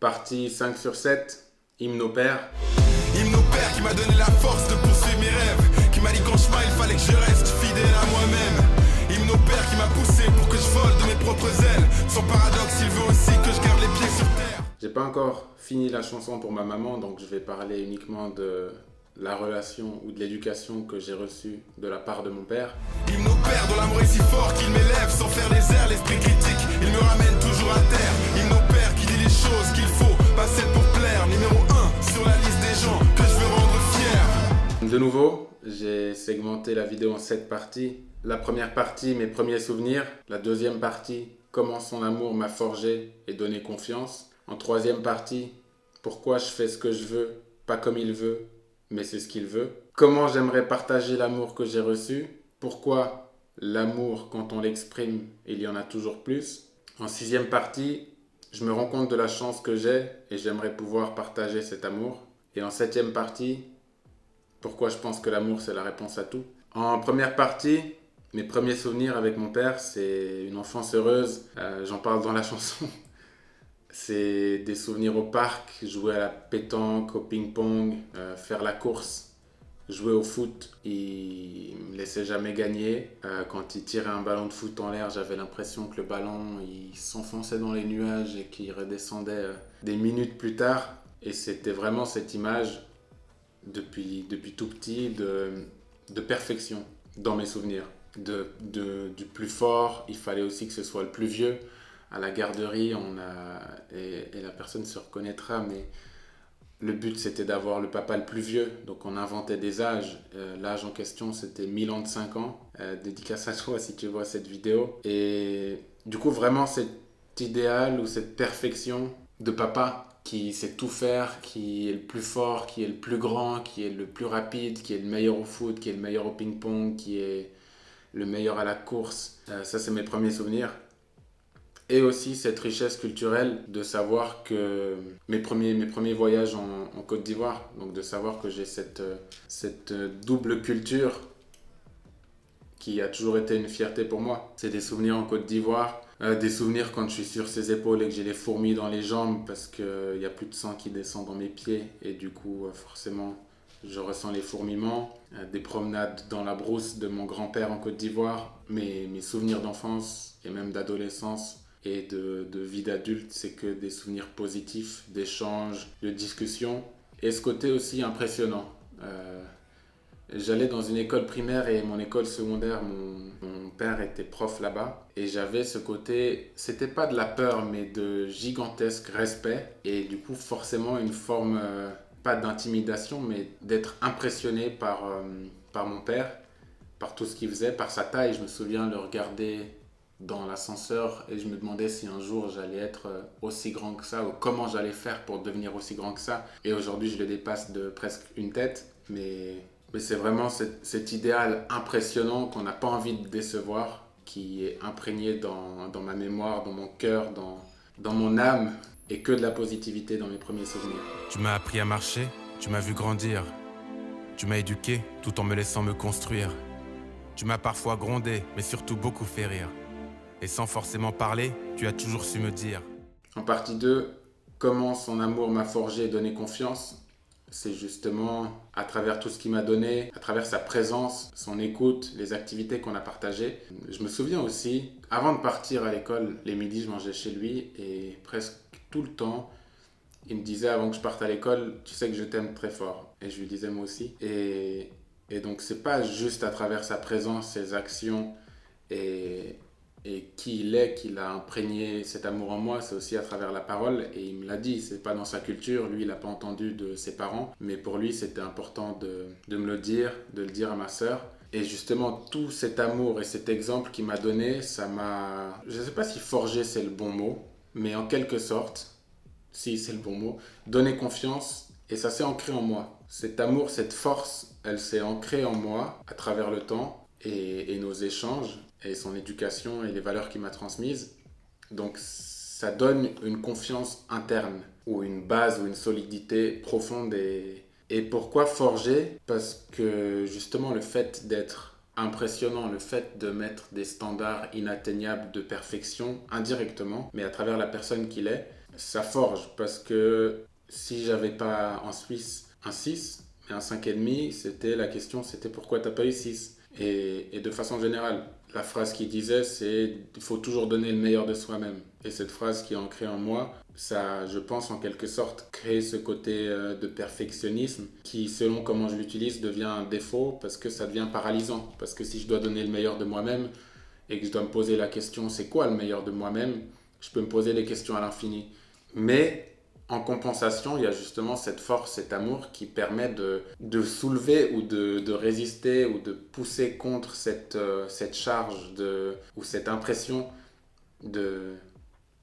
Partie 5 sur 7, hymne au père. Hymne au père qui m'a donné la force de poursuivre mes rêves, qui m'a dit qu'en chemin il fallait que je reste fidèle à moi-même. Hymne au père qui m'a poussé pour que je vole de mes propres ailes. Son paradoxe, il veut aussi que je garde les pieds sur terre. J'ai pas encore fini la chanson pour ma maman, donc je vais parler uniquement de la relation ou de l'éducation que j'ai reçue de la part de mon père. Hymne au père dont l'amour est si fort qu'il m'élève sans faire les airs, l'esprit critique, il me ramène toujours à terre. Hymne au père qui dit les choses qu'il faut, pas celles pour plaire. Numéro 1 sur la liste des gens que je veux rendre fiers. De nouveau, j'ai segmenté la vidéo en 7 parties. La première partie, mes premiers souvenirs. La deuxième partie, comment son amour m'a forgé et donné confiance. En troisième partie, pourquoi je fais ce que je veux, pas comme il veut, mais c'est ce qu'il veut. Comment j'aimerais partager l'amour que j'ai reçu. Pourquoi l'amour, quand on l'exprime, il y en a toujours plus. En sixième partie, je me rends compte de la chance que j'ai et j'aimerais pouvoir partager cet amour. Et en septième partie, pourquoi je pense que l'amour c'est la réponse à tout. En première partie, mes premiers souvenirs avec mon père, c'est une enfance heureuse. J'en parle dans la chanson. C'est des souvenirs au parc, jouer à la pétanque, au ping-pong, faire la course, jouer au foot. Il me laissait jamais gagner. Quand il tirait un ballon de foot en l'air, j'avais l'impression que le ballon il s'enfonçait dans les nuages et qu'il redescendait des minutes plus tard. Et c'était vraiment cette image depuis tout petit de perfection dans mes souvenirs. Du plus fort, il fallait aussi que ce soit le plus vieux. À la garderie, et la personne se reconnaîtra, mais le but c'était d'avoir le papa le plus vieux. Donc on inventait des âges. L'âge en question c'était 1000 ans de 5 ans. Dédicace à toi si tu vois cette vidéo. Et du coup vraiment cet idéal ou cette perfection de papa qui sait tout faire, qui est le plus fort, qui est le plus grand, qui est le plus rapide, qui est le meilleur au foot, qui est le meilleur au ping-pong, qui est le meilleur à la course. Ça c'est mes premiers souvenirs. Et aussi cette richesse culturelle de savoir que mes premiers voyages en Côte d'Ivoire, donc de savoir que j'ai cette double culture qui a toujours été une fierté pour moi. C'est des souvenirs en Côte d'Ivoire, des souvenirs quand je suis sur ses épaules et que j'ai les fourmis dans les jambes parce qu'il y a plus de sang qui descend dans mes pieds et du coup forcément je ressens les fourmillements. Des promenades dans la brousse de mon grand-père en Côte d'Ivoire, mes souvenirs d'enfance et même d'adolescence et de vie d'adulte, c'est que des souvenirs positifs, d'échanges, de discussions. Et ce côté aussi impressionnant. J'allais dans une école primaire et mon école secondaire, mon père était prof là-bas. Et j'avais ce côté, c'était pas de la peur, mais de gigantesque respect. Et du coup, forcément, une forme, pas d'intimidation, mais d'être impressionné par mon père, par tout ce qu'il faisait, par sa taille. Je me souviens le regarder dans l'ascenseur et je me demandais si un jour j'allais être aussi grand que ça ou comment j'allais faire pour devenir aussi grand que ça. Et aujourd'hui, je le dépasse de presque une tête. Mais c'est vraiment cet idéal impressionnant qu'on n'a pas envie de décevoir, qui est imprégné dans ma mémoire, dans mon cœur, dans mon âme, et que de la positivité dans mes premiers souvenirs. Tu m'as appris à marcher, tu m'as vu grandir. Tu m'as éduqué tout en me laissant me construire. Tu m'as parfois grondé, mais surtout beaucoup fait rire. Et sans forcément parler, tu as toujours su me dire. En partie 2, comment son amour m'a forgé et donné confiance. C'est justement à travers tout ce qu'il m'a donné, à travers sa présence, son écoute, les activités qu'on a partagées. Je me souviens aussi, avant de partir à l'école, les midis, je mangeais chez lui et presque tout le temps, il me disait avant que je parte à l'école, tu sais que je t'aime très fort. Et je lui disais moi aussi. Et donc c'est pas juste à travers sa présence, ses actions et qui il est, qu'il a imprégné cet amour en moi, c'est aussi à travers la parole. Et il me l'a dit, c'est pas dans sa culture, lui il n'a pas entendu de ses parents, mais pour lui c'était important de me le dire, de le dire à ma sœur. Et justement tout cet amour et cet exemple qu'il m'a donné, ça m'a, je sais pas si forger c'est le bon mot, mais en quelque sorte, si c'est le bon mot, donner confiance et ça s'est ancré en moi. Cet amour, cette force, elle s'est ancrée en moi à travers le temps et nos échanges et son éducation et les valeurs qu'il m'a transmises. Donc ça donne une confiance interne ou une base ou une solidité profonde. Et pourquoi forger ? Parce que justement le fait d'être impressionnant, le fait de mettre des standards inatteignables de perfection indirectement, mais à travers la personne qu'il est, Ça forge parce que si j'avais pas en Suisse un 6 mais un 5,5, c'était pourquoi t'as pas eu 6. Et de façon générale, la phrase qu'il disait, c'est il faut toujours donner le meilleur de soi-même. Et cette phrase qui est ancrée en moi, ça, je pense, en quelque sorte, crée ce côté de perfectionnisme qui, selon comment je l'utilise, devient un défaut parce que ça devient paralysant. Parce que si je dois donner le meilleur de moi-même et que je dois me poser la question, c'est quoi le meilleur de moi-même? Je peux me poser les questions à l'infini. Mais en compensation, il y a justement cette force, cet amour qui permet de soulever ou de résister ou de pousser contre cette charge ou cette impression de,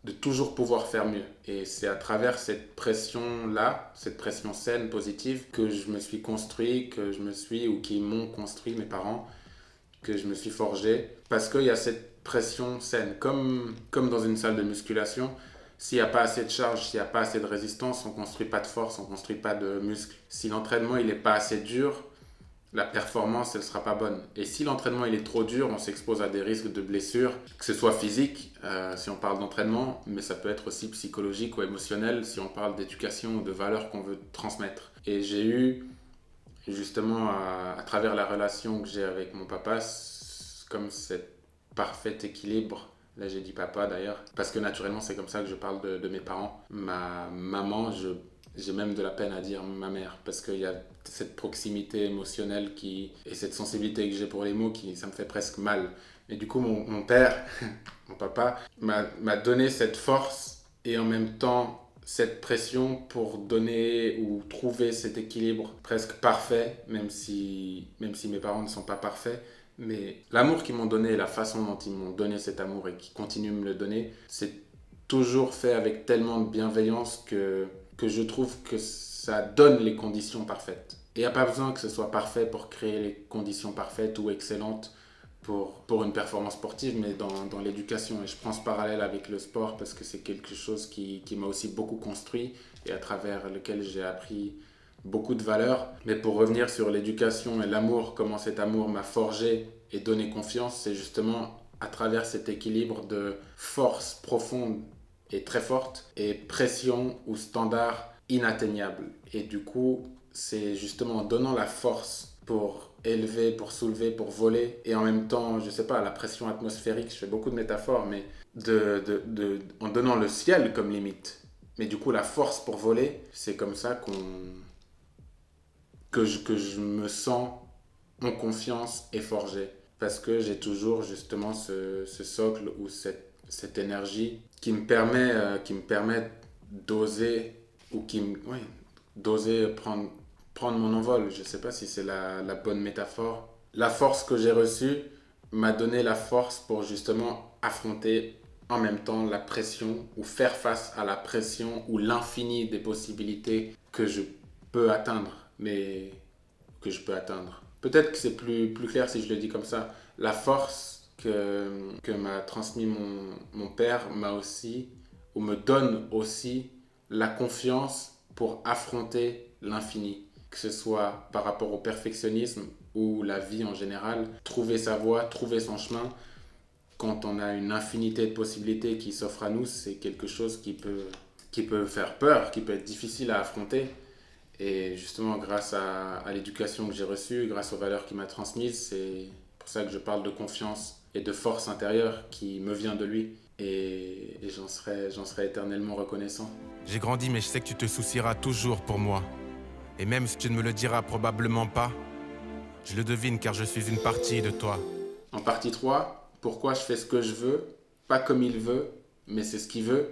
de toujours pouvoir faire mieux. Et c'est à travers cette pression-là, cette pression saine, positive, que je me suis construit, ou qui m'ont construit, mes parents, que je me suis forgé. Parce qu'il y a cette pression saine. Comme dans une salle de musculation, s'il n'y a pas assez de charge, s'il n'y a pas assez de résistance, on ne construit pas de force, on ne construit pas de muscles. Si l'entraînement il n'est pas assez dur, la performance elle ne sera pas bonne. Et si l'entraînement il est trop dur, on s'expose à des risques de blessures, que ce soit physique, si on parle d'entraînement, mais ça peut être aussi psychologique ou émotionnel, si on parle d'éducation ou de valeurs qu'on veut transmettre. Et j'ai eu, justement, à travers la relation que j'ai avec mon papa, comme cet parfait équilibre. Là, j'ai dit papa d'ailleurs, parce que naturellement, c'est comme ça que je parle de mes parents. Ma maman, j'ai même de la peine à dire ma mère, parce qu'il y a cette proximité émotionnelle et cette sensibilité que j'ai pour les mots ça me fait presque mal. Et du coup, mon père, mon papa, m'a donné cette force et en même temps cette pression pour donner ou trouver cet équilibre presque parfait, même si mes parents ne sont pas parfaits. Mais l'amour qu'ils m'ont donné, la façon dont ils m'ont donné cet amour et qui continuent de me le donner, c'est toujours fait avec tellement de bienveillance que je trouve que ça donne les conditions parfaites. Et il n'y a pas besoin que ce soit parfait pour créer les conditions parfaites ou excellentes pour une performance sportive, mais dans l'éducation. Et je prends ce parallèle avec le sport parce que c'est quelque chose qui m'a aussi beaucoup construit et à travers lequel j'ai appris beaucoup de valeurs. Mais pour revenir sur l'éducation et l'amour, comment cet amour m'a forgé et donné confiance, c'est justement à travers cet équilibre de force profonde et très forte et pression ou standard inatteignable. Et du coup, c'est justement en donnant la force pour élever, pour soulever, pour voler et en même temps, je sais pas, la pression atmosphérique, je fais beaucoup de métaphores, mais en donnant le ciel comme limite. Mais du coup, la force pour voler, c'est comme ça que je me sens en confiance et forgé. Parce que j'ai toujours justement ce socle ou cette énergie qui me permet d'oser d'oser prendre mon envol. Je ne sais pas si c'est la bonne métaphore. La force que j'ai reçue m'a donné la force pour justement affronter en même temps la pression ou faire face à la pression ou l'infini des possibilités que je peux atteindre. Mais que je peux atteindre. Peut-être que c'est plus clair si je le dis comme ça. La force que m'a transmis mon père m'a aussi, ou me donne aussi, la confiance pour affronter l'infini. Que ce soit par rapport au perfectionnisme ou la vie en général. Trouver sa voie, trouver son chemin. Quand on a une infinité de possibilités qui s'offrent à nous, c'est quelque chose qui peut faire peur, qui peut être difficile à affronter. Et justement, grâce à l'éducation que j'ai reçue, grâce aux valeurs qu'il m'a transmises, c'est pour ça que je parle de confiance et de force intérieure qui me vient de lui. Et j'en serai éternellement reconnaissant. J'ai grandi, mais je sais que tu te soucieras toujours pour moi. Et même si tu ne me le diras probablement pas, je le devine car je suis une partie de toi. En partie 3, pourquoi je fais ce que je veux, pas comme il veut, mais c'est ce qu'il veut.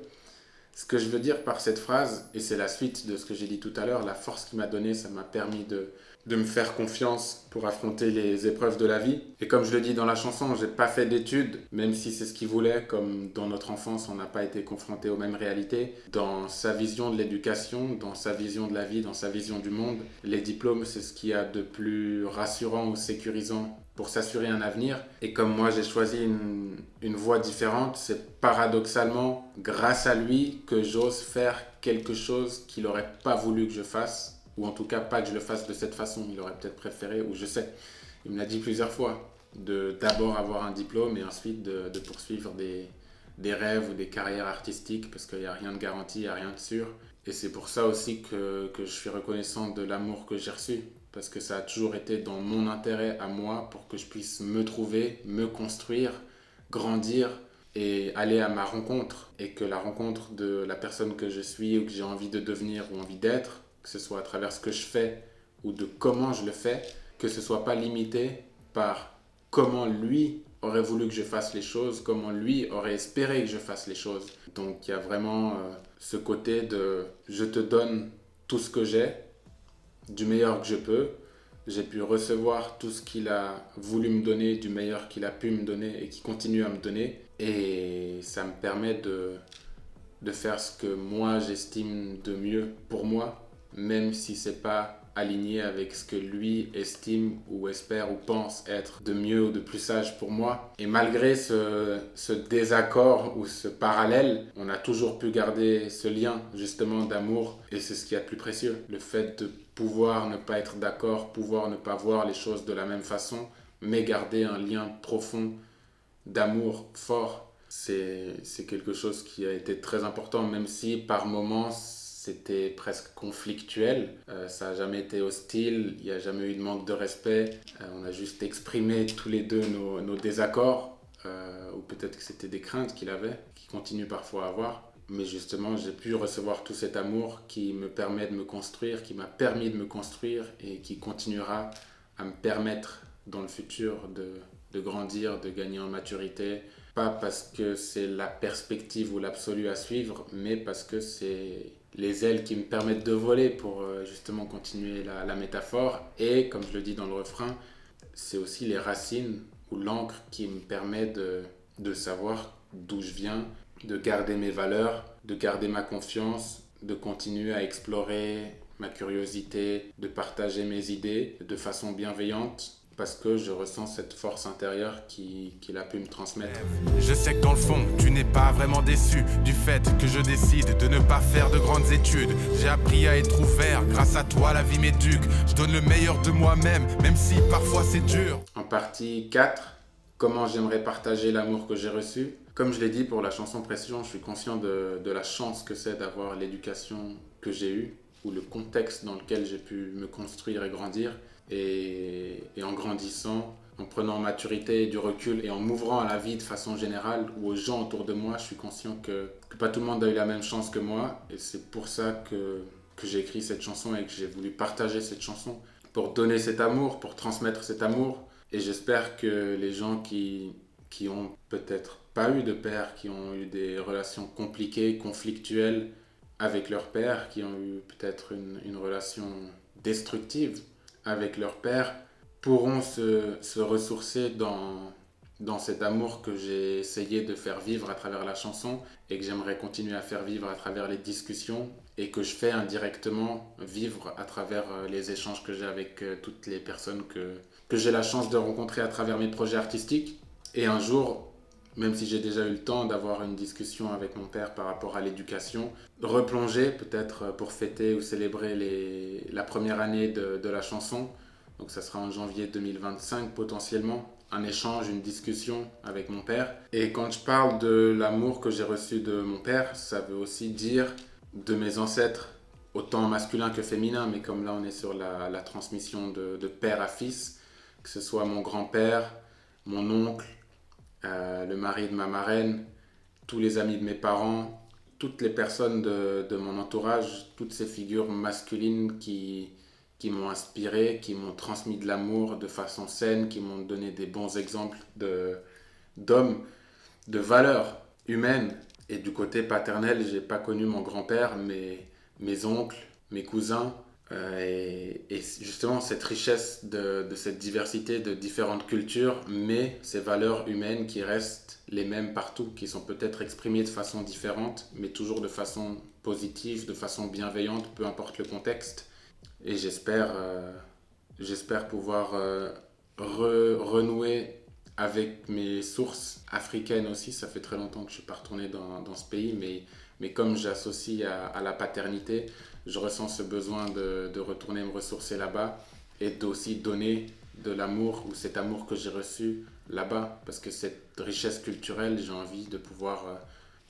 Ce que je veux dire par cette phrase, et c'est la suite de ce que j'ai dit tout à l'heure, la force qu'il m'a donnée, ça m'a permis de me faire confiance pour affronter les épreuves de la vie. Et comme je le dis dans la chanson, j'ai pas fait d'études, même si c'est ce qu'il voulait, comme dans notre enfance, on n'a pas été confronté aux mêmes réalités. Dans sa vision de l'éducation, dans sa vision de la vie, dans sa vision du monde, les diplômes, c'est ce qu'il y a de plus rassurant ou sécurisant pour s'assurer un avenir. Et comme moi j'ai choisi une voie différente, c'est paradoxalement grâce à lui que j'ose faire quelque chose qu'il n'aurait pas voulu que je fasse, ou en tout cas pas que je le fasse de cette façon. Il aurait peut-être préféré, ou je sais, il me l'a dit plusieurs fois, de d'abord avoir un diplôme et ensuite de poursuivre des rêves ou des carrières artistiques, parce qu'il n'y a rien de garanti, il n'y a rien de sûr. Et c'est pour ça aussi que je suis reconnaissant de l'amour que j'ai reçu, parce que ça a toujours été dans mon intérêt à moi pour que je puisse me trouver, me construire, grandir et aller à ma rencontre. Et que la rencontre de la personne que je suis ou que j'ai envie de devenir ou envie d'être, que ce soit à travers ce que je fais ou de comment je le fais, que ce ne soit pas limité par comment lui aurait voulu que je fasse les choses, comment lui aurait espéré que je fasse les choses. Donc il y a vraiment ce côté de je te donne tout ce que j'ai, du meilleur que je peux. J'ai pu recevoir tout ce qu'il a voulu me donner, du meilleur qu'il a pu me donner et qui continue à me donner. Et ça me permet de faire ce que moi j'estime de mieux pour moi, même si c'est pas aligné avec ce que lui estime ou espère ou pense être de mieux ou de plus sage pour moi. Et malgré ce désaccord ou ce parallèle, on a toujours pu garder ce lien justement d'amour et c'est ce qui est le plus précieux. Le fait de pouvoir ne pas être d'accord, pouvoir ne pas voir les choses de la même façon, mais garder un lien profond d'amour fort, c'est quelque chose qui a été très important, même si par moments c'était presque conflictuel. Ça n'a jamais été hostile, il n'y a jamais eu de manque de respect. On a juste exprimé tous les deux nos désaccords, ou peut-être que c'était des craintes qu'il avait, qu'il continue parfois à avoir. Mais justement, j'ai pu recevoir tout cet amour qui me permet de me construire, qui m'a permis de me construire et qui continuera à me permettre dans le futur de grandir, de gagner en maturité. Pas parce que c'est la perspective ou l'absolu à suivre, mais parce que c'est les ailes qui me permettent de voler pour justement continuer la métaphore. Et comme je le dis dans le refrain, c'est aussi les racines ou l'encre qui me permet de savoir d'où je viens, de garder mes valeurs, de garder ma confiance, de continuer à explorer ma curiosité, de partager mes idées de façon bienveillante. Parce que je ressens cette force intérieure qu'il a pu me transmettre. Je sais que dans le fond, tu n'es pas vraiment déçu du fait que je décide de ne pas faire de grandes études. J'ai appris à être ouvert, grâce à toi la vie m'éduque. Je donne le meilleur de moi-même, même si parfois c'est dur. En partie 4, comment j'aimerais partager l'amour que j'ai reçu. Comme je l'ai dit pour la chanson Pression, je suis conscient de la chance que c'est d'avoir l'éducation que j'ai eue, ou le contexte dans lequel j'ai pu me construire et grandir. Et en grandissant, en prenant maturité et du recul et en m'ouvrant à la vie de façon générale ou aux gens autour de moi, je suis conscient que pas tout le monde a eu la même chance que moi. Et c'est pour ça que j'ai écrit cette chanson et que j'ai voulu partager cette chanson pour donner cet amour, pour transmettre cet amour. Et j'espère que les gens qui ont peut-être pas eu de père, qui ont eu des relations compliquées, conflictuelles avec leur père, qui ont eu peut-être une relation destructive avec leur père, pourront se ressourcer dans cet amour que j'ai essayé de faire vivre à travers la chanson et que j'aimerais continuer à faire vivre à travers les discussions et que je fais indirectement vivre à travers les échanges que j'ai avec toutes les personnes que j'ai la chance de rencontrer à travers mes projets artistiques. Et un jour, même si j'ai déjà eu le temps d'avoir une discussion avec mon père par rapport à l'éducation, replonger peut-être pour fêter ou célébrer la première année de la chanson. Donc ça sera en janvier 2025 potentiellement, un échange, une discussion avec mon père. Et quand je parle de l'amour que j'ai reçu de mon père, ça veut aussi dire de mes ancêtres, autant masculins que féminins, mais comme là on est sur la transmission de père à fils, que ce soit mon grand-père, mon oncle, le mari de ma marraine, tous les amis de mes parents, toutes les personnes de mon entourage, toutes ces figures masculines qui m'ont inspiré, qui m'ont transmis de l'amour de façon saine, qui m'ont donné des bons exemples d'hommes, de valeurs humaines. Et du côté paternel, j'ai pas connu mon grand-père, mais mes oncles, mes cousins, et justement cette richesse de cette diversité de différentes cultures, mais ces valeurs humaines qui restent les mêmes partout, qui sont peut-être exprimées de façon différente, mais toujours de façon positive, de façon bienveillante, peu importe le contexte. Et j'espère pouvoir renouer avec mes sources africaines aussi. Ça fait très longtemps que je ne suis pas retourné dans ce pays, mais comme j'associe à la paternité, je ressens ce besoin de retourner me ressourcer là-bas et d'aussi donner de l'amour ou cet amour que j'ai reçu là-bas, parce que cette richesse culturelle, j'ai envie de pouvoir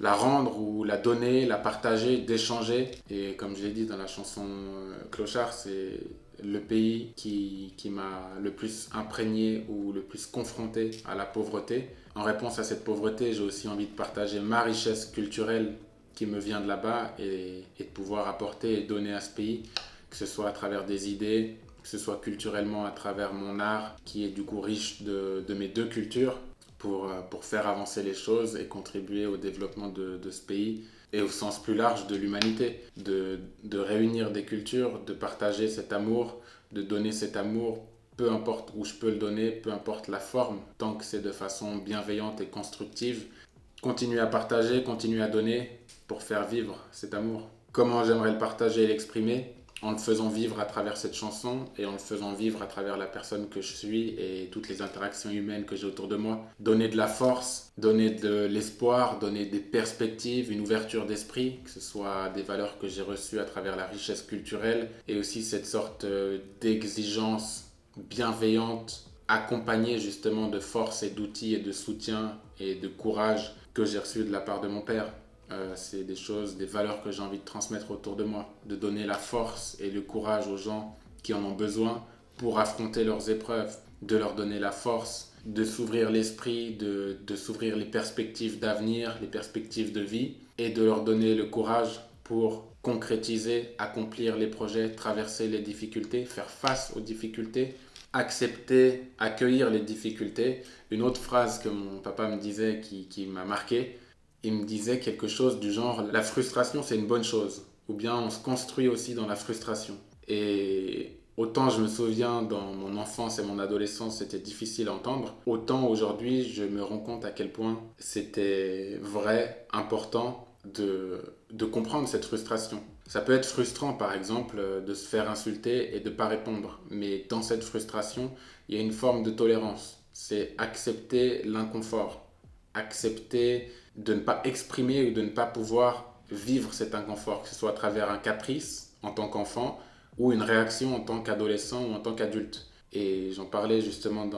la rendre ou la donner, la partager, d'échanger. Et comme je l'ai dit dans la chanson Clochard, c'est le pays qui m'a le plus imprégné ou le plus confronté à la pauvreté. En réponse à cette pauvreté, j'ai aussi envie de partager ma richesse culturelle qui me vient de là-bas et de pouvoir apporter et donner à ce pays, que ce soit à travers des idées, que ce soit culturellement à travers mon art qui est du coup riche de mes deux cultures pour faire avancer les choses et contribuer au développement de ce pays et au sens plus large de l'humanité, de réunir des cultures, de partager cet amour, de donner cet amour, peu importe où je peux le donner, peu importe la forme, tant que c'est de façon bienveillante et constructive. Continuer à partager, continuer à donner pour faire vivre cet amour. Comment j'aimerais le partager et l'exprimer ? En le faisant vivre à travers cette chanson et en le faisant vivre à travers la personne que je suis et toutes les interactions humaines que j'ai autour de moi. Donner de la force, donner de l'espoir, donner des perspectives, une ouverture d'esprit, que ce soit des valeurs que j'ai reçues à travers la richesse culturelle et aussi cette sorte d'exigence bienveillante, accompagnée justement de force et d'outils et de soutien et de courage que j'ai reçu de la part de mon père. C'est des choses, des valeurs que j'ai envie de transmettre autour de moi, de donner la force et le courage aux gens qui en ont besoin pour affronter leurs épreuves, de leur donner la force, de s'ouvrir l'esprit, de s'ouvrir les perspectives d'avenir, les perspectives de vie et de leur donner le courage pour concrétiser, accomplir les projets, traverser les difficultés, faire face aux difficultés, accepter, accueillir les difficultés. Une autre phrase que mon papa me disait qui m'a marqué, il me disait quelque chose du genre « la frustration c'est une bonne chose » ou bien on se construit aussi dans la frustration. Et autant je me souviens dans mon enfance et mon adolescence c'était difficile à entendre, autant aujourd'hui je me rends compte à quel point c'était vrai, important de comprendre cette frustration. Ça peut être frustrant par exemple de se faire insulter et de ne pas répondre, mais dans cette frustration il y a une forme de tolérance, c'est accepter l'inconfort, accepter de ne pas exprimer ou de ne pas pouvoir vivre cet inconfort, que ce soit à travers un caprice en tant qu'enfant ou une réaction en tant qu'adolescent ou en tant qu'adulte. Et j'en parlais justement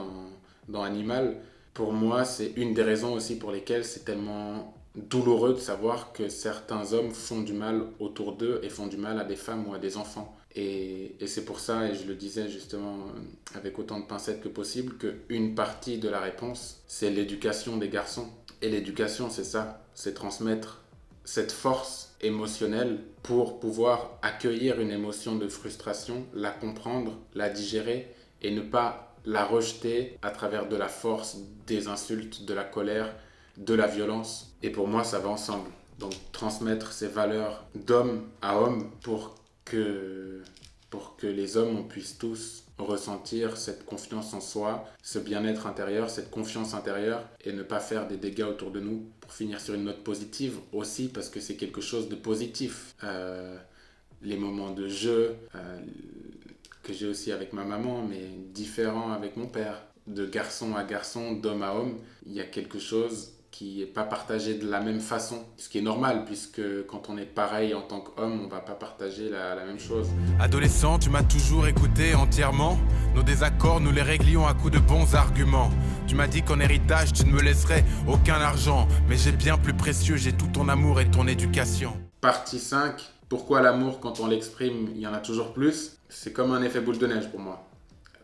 dans Animal. Pour moi, c'est une des raisons aussi pour lesquelles c'est tellement douloureux de savoir que certains hommes font du mal autour d'eux et font du mal à des femmes ou à des enfants. Et c'est pour ça, et je le disais justement avec autant de pincettes que possible, qu'une partie de la réponse, c'est l'éducation des garçons. Et l'éducation, c'est ça, c'est transmettre cette force émotionnelle pour pouvoir accueillir une émotion de frustration, la comprendre, la digérer et ne pas la rejeter à travers de la force, des insultes, de la colère, de la violence. Et pour moi, ça va ensemble. Donc transmettre ces valeurs d'homme à homme pour que les hommes on puisse tous ressentir cette confiance en soi, ce bien-être intérieur, cette confiance intérieure et ne pas faire des dégâts autour de nous. Pour finir sur une note positive aussi parce que c'est quelque chose de positif. Les moments de jeu que j'ai aussi avec ma maman mais différents avec mon père. De garçon à garçon, d'homme à homme, il y a quelque chose qui n'est pas partagé de la même façon. Ce qui est normal, puisque quand on est pareil en tant qu'homme, on ne va pas partager la même chose. Adolescent, tu m'as toujours écouté entièrement. Nos désaccords, nous les réglions à coups de bons arguments. Tu m'as dit qu'en héritage, tu ne me laisserais aucun argent. Mais j'ai bien plus précieux, j'ai tout ton amour et ton éducation. Partie 5. Pourquoi l'amour, quand on l'exprime, il y en a toujours plus ? C'est comme un effet boule de neige pour moi.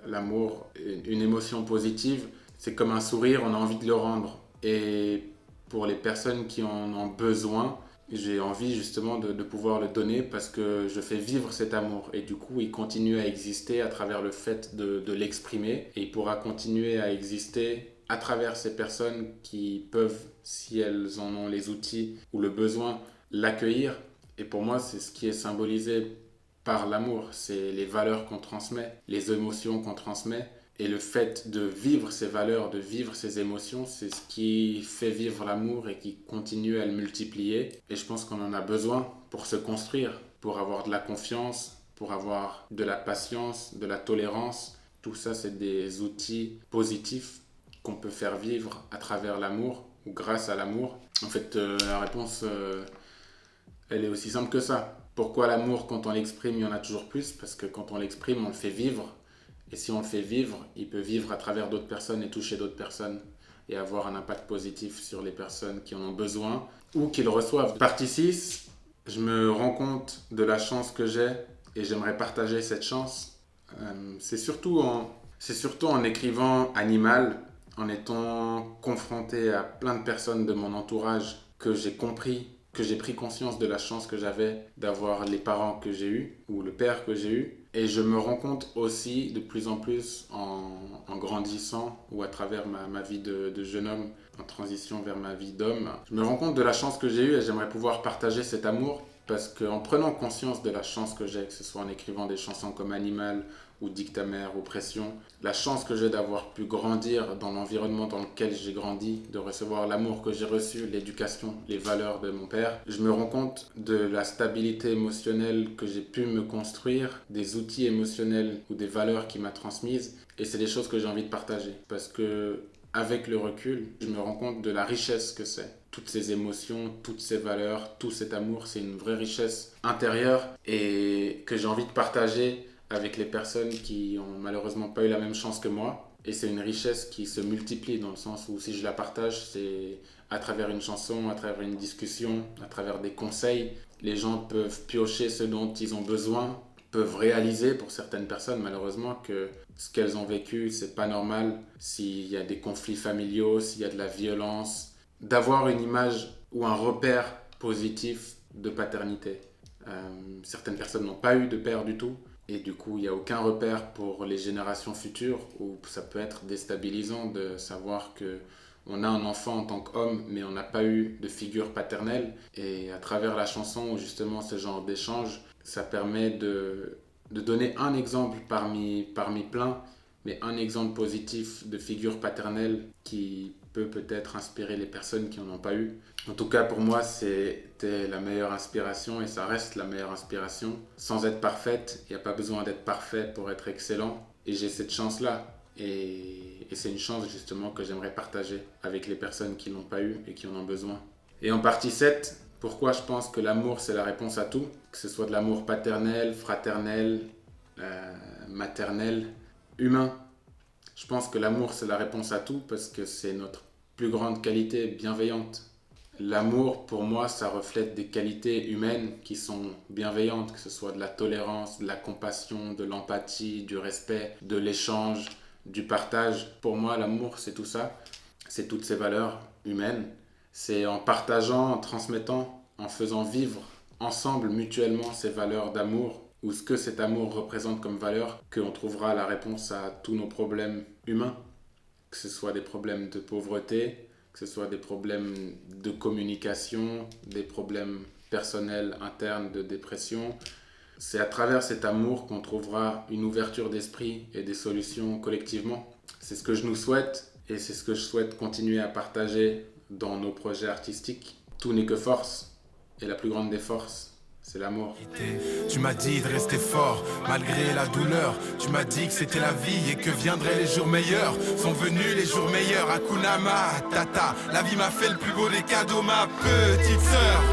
L'amour, une émotion positive, c'est comme un sourire, on a envie de le rendre. Et pour les personnes qui en ont besoin, j'ai envie justement de pouvoir le donner parce que je fais vivre cet amour. Et du coup, il continue à exister à travers le fait de l'exprimer. Et il pourra continuer à exister à travers ces personnes qui peuvent, si elles en ont les outils ou le besoin, l'accueillir. Et pour moi, c'est ce qui est symbolisé par l'amour. C'est les valeurs qu'on transmet, les émotions qu'on transmet. Et le fait de vivre ces valeurs, de vivre ces émotions, c'est ce qui fait vivre l'amour et qui continue à le multiplier. Et je pense qu'on en a besoin pour se construire, pour avoir de la confiance, pour avoir de la patience, de la tolérance. Tout ça, c'est des outils positifs qu'on peut faire vivre à travers l'amour ou grâce à l'amour. En fait, la réponse, elle est aussi simple que ça. Pourquoi l'amour, quand on l'exprime, il y en a toujours plus ? Parce que quand on l'exprime, on le fait vivre. Et si on le fait vivre, il peut vivre à travers d'autres personnes et toucher d'autres personnes. et avoir un impact positif sur les personnes qui en ont besoin ou qui le reçoivent. Partie 6, je me rends compte de la chance que j'ai et j'aimerais partager cette chance. C'est surtout en écrivant Animal, en étant confronté à plein de personnes de mon entourage que j'ai pris conscience de la chance que j'avais d'avoir les parents que j'ai eus ou le père que j'ai eu. Et je me rends compte aussi de plus en plus en grandissant ou à travers ma vie de jeune homme en transition vers ma vie d'homme. Je me rends compte de la chance que j'ai eue et j'aimerais pouvoir partager cet amour parce qu'en prenant conscience de la chance que j'ai, que ce soit en écrivant des chansons comme Animal ou Dick ta mère ou Pression, la chance que j'ai d'avoir pu grandir dans l'environnement dans lequel j'ai grandi, de recevoir l'amour que j'ai reçu, l'éducation, les valeurs de mon père. Je me rends compte de la stabilité émotionnelle que j'ai pu me construire, des outils émotionnels ou des valeurs qu'il m'a transmises, et c'est des choses que j'ai envie de partager parce que avec le recul, je me rends compte de la richesse que c'est. Toutes ces émotions, toutes ces valeurs, tout cet amour, c'est une vraie richesse intérieure et que j'ai envie de partager avec les personnes qui ont malheureusement pas eu la même chance que moi. Et c'est une richesse qui se multiplie dans le sens où si je la partage, c'est à travers une chanson, à travers une discussion, à travers des conseils. Les gens peuvent piocher ce dont ils ont besoin, peuvent réaliser pour certaines personnes malheureusement que ce qu'elles ont vécu, c'est pas normal. S'il y a des conflits familiaux, s'il y a de la violence, d'avoir une image ou un repère positif de paternité. Certaines personnes n'ont pas eu de père du tout. Et du coup, il n'y a aucun repère pour les générations futures où ça peut être déstabilisant de savoir qu'on a un enfant en tant qu'homme, mais on n'a pas eu de figure paternelle. Et à travers la chanson, ou justement ce genre d'échange, ça permet de donner un exemple parmi plein, mais un exemple positif de figure paternelle qui peut peut-être inspirer les personnes qui n'en ont pas eu. En tout cas, pour moi, c'était la meilleure inspiration et ça reste la meilleure inspiration. Sans être parfaite, il n'y a pas besoin d'être parfait pour être excellent. Et j'ai cette chance-là. Et c'est une chance justement que j'aimerais partager avec les personnes qui ne l'ont pas eu et qui en ont besoin. Et en partie 7, pourquoi je pense que l'amour, c'est la réponse à tout, que ce soit de l'amour paternel, fraternel, maternel, humain. Je pense que l'amour, c'est la réponse à tout parce que c'est notre plus grande qualité bienveillante. L'amour, pour moi, ça reflète des qualités humaines qui sont bienveillantes, que ce soit de la tolérance, de la compassion, de l'empathie, du respect, de l'échange, du partage. Pour moi, l'amour, c'est tout ça. C'est toutes ces valeurs humaines. C'est en partageant, en transmettant, en faisant vivre ensemble, mutuellement, ces valeurs d'amour ou ce que cet amour représente comme valeur, qu'on trouvera la réponse à tous nos problèmes humains, que ce soit des problèmes de pauvreté, que ce soit des problèmes de communication, des problèmes personnels internes de dépression. C'est à travers cet amour qu'on trouvera une ouverture d'esprit et des solutions collectivement. C'est ce que je nous souhaite et c'est ce que je souhaite continuer à partager dans nos projets artistiques. Tout n'est que force et la plus grande des forces, c'est l'amour. Tu m'as dit de rester fort malgré la douleur. Tu m'as dit que c'était la vie et que viendraient les jours meilleurs. Sont venus les jours meilleurs. Hakuna Matata. La vie m'a fait le plus beau des cadeaux, ma petite sœur.